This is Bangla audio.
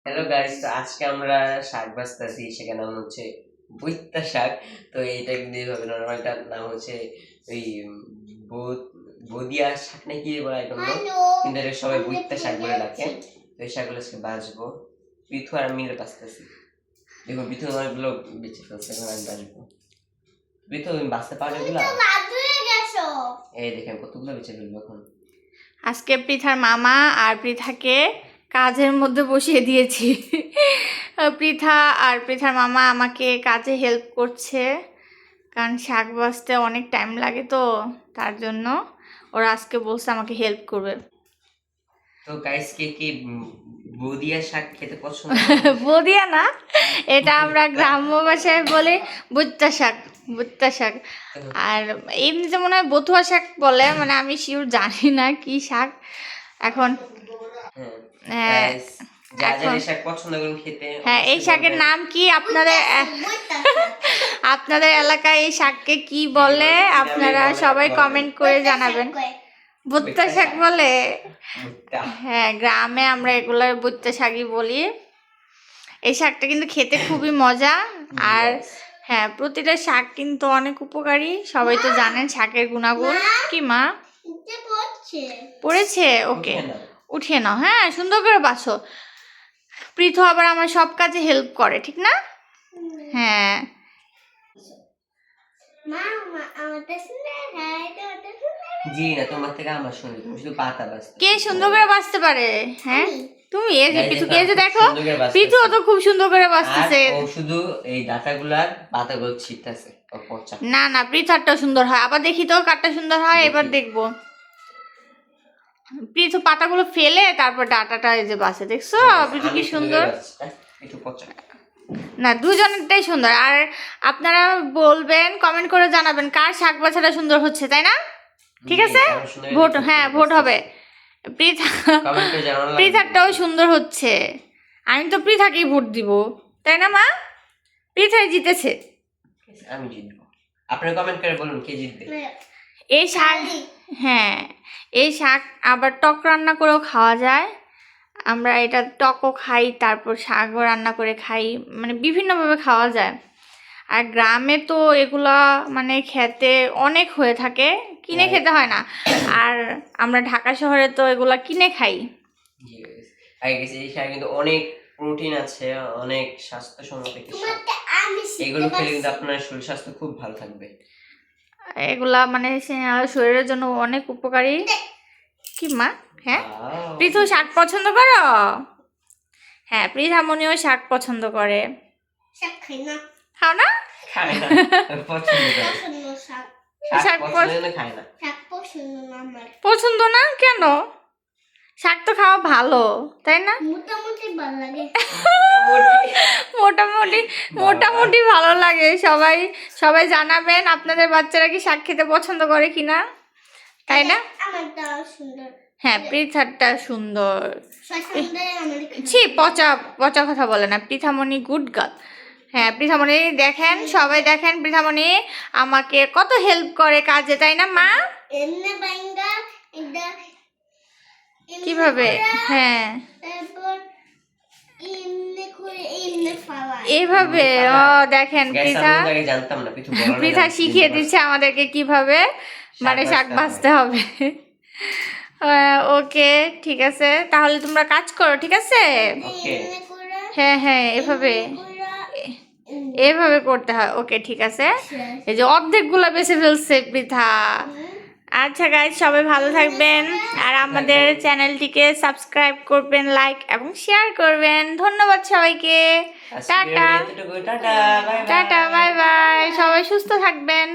হ্যালো গাইস, তো আজকে আমরা শাক বাছতেছি, সেখানে নাম হচ্ছে বৈত্যা শাক। তো এইটা কিন্তু এইভাবে নর্মালটার নাম হচ্ছে ওই বদিয়া শাক না কি বলে আই ডোন্ট নো, কিন্তু এটা সবাই বৈত্যা শাক বলে ডাকে। তো এই শাকগুলো আজকে বাছবো, পৃথু আর আমি মিলে বাছতেছি। দেখুন পৃথু অনেকগুলো বেঁচে ফেলছে, এখন আমি বাছবো। পৃথু তুমি বাছতে পারো এগুলো? এই দেখেন কতগুলো বেঁচে ফেলবো এখন। আজকে পৃথার মামা আর পৃথাকে কাজের মধ্যে বসিয়ে দিয়েছি। পৃথা আর পৃথার মামা আমাকে কাজে হেল্প করছে, কারণ শাক বাছতে অনেক টাইম লাগে, তো তার জন্য ওরা আজকে বলছে আমাকে হেল্প করবে। তো গাইস, কে কে বদিয়া শাক খেতে পছন্দ? বদিয়া না, এটা আমরা গ্রাম্য ভাষায় বলে বুট্টা শাক, বুট্টা শাক। আর এমনিতে মনে হয় বথুয়া শাক বলে, মানে আমি শিওর জানি না কি শাক এখন। হ্যাঁ, শাক পছন্দ করেন খেতে? হ্যাঁ, এই শাকের নাম কি আপনাদের এলাকায় এই শাককে কি বলে আপনারা সবাই কমেন্ট করে জানাবেন। ভুট্টা শাক বলে? হ্যাঁ, গ্রামে আমরা এগুলো ভুট্টা শাকই বলি। এই শাকটা কিন্তু খেতে খুবই মজা। আর হ্যাঁ, প্রতিটা শাক কিন্তু অনেক উপকারী, সবাই তো জানেন শাকের গুণাগুণ। কি মা পড়েছে? ওকে, উঠিয়ে নাও। হ্যাঁ, সুন্দর করে বাছো। পৃথু আবার আমার সব কাজে হেল্প করে, ঠিক না? হ্যাঁ, জি না, তোমার থেকে আমার শুনি, তুমি শুধু পাতা বাছতে। কে সুন্দর করে বাছতে পারে? হ্যাঁ, তুমি। এই যে পৃথুকে এই যে দেখো, পৃথু তো খুব সুন্দর করে বাছতেছে। ও শুধু এই ডাটাগুলার পাতাগুলো ছিটতেছে। না না, পৃথারটা সুন্দর হয়। আবার দেখি তো কাটটা সুন্দর হয়, এবার দেখবো। পৃথু পাতাগুলো ফেলে তারপর ডাটাটা এই যে বাছে, দেখছো পৃথু কি সুন্দর? না, দুজনেরটাই সুন্দর। আর আপনারা বলবেন, কমেন্ট করে জানাবেন কার শাক বাছাটা সুন্দর হচ্ছে, তাই না? ঠিক আছে, ভোট, হ্যাঁ ভোট হবে। পৃথারটাও সুন্দর হচ্ছে। আমি তো পৃথাকেই ভোট দিব, তাই না মা? পৃথাই জিতেছে। আমি জিতবো, আপনারা কমেন্ট করে বলুন কে জিতবে। এই শাক, হ্যাঁ, এই শাক আবার টক রান্না করেও খাওয়া যায়। আমরা এটা টকও খাই, তারপর শাকও রান্না করে খাই, মানে বিভিন্নভাবে খাওয়া যায়। আর গ্রামে তো এগুলা মানে খেতে অনেক হয়ে থাকে, কিনে খেতে হয় না। আর আমরা ঢাকা শহরে তো এগুলা কিনে খাই। এই শাকে কিন্তু অনেক প্রোটিন আছে, অনেক স্বাস্থ্যসম্মত একটি শাক। এগুলো খেলে কিন্তু আপনার শরীর স্বাস্থ্য খুব ভালো থাকবে। এগুলা মানে শরীরের জন্য অনেক উপকারী। কি মা? হ্যাঁ, পৃথু শাক পছন্দ করো? হ্যাঁ, পৃথামণিও শাক পছন্দ করে। খাও না? পছন্দ না কেন? শাক তো খাওয়া ভালো, তাই না? মোটামুটি মোটামুটি ভালো লাগে। সবাই সবাই জানাবেন আপনাদের বাচ্চারা কি শাক খেতে পছন্দ করে কিনা, তাই না? হ্যাঁ, পৃথারটা সুন্দর। ছি, পচা পচা কথা বলে না, পৃথামণি গুড গার্ল। হ্যাঁ, পৃথামণি দেখেন, সবাই দেখেন পৃথামণি আমাকে কত হেল্প করে কাজে, তাই না মা? কিভাবে? হ্যাঁ, এইভাবে। ও দেখেন, পৃথা শিখিয়ে দিচ্ছে আমাদেরকে কিভাবে মানে শাক বাছতে হবে। ওকে, ঠিক আছে, তাহলে তোমরা কাজ করো, ঠিক আছে? হ্যাঁ হ্যাঁ, এভাবে এভাবে করতে হয়। ওকে, ঠিক আছে। এই যে অর্ধেকগুলো বেছে ফেলছে পৃথা। আচ্ছা গাইজ, সবাই ভালো থাকবেন আর আমাদের চ্যানেলটিকে সাবস্ক্রাইব করবেন, লাইক এবং শেয়ার করবেন। ধন্যবাদ সবাইকে। টাটা টাটা, বাই বাই, সবাই সুস্থ থাকবেন।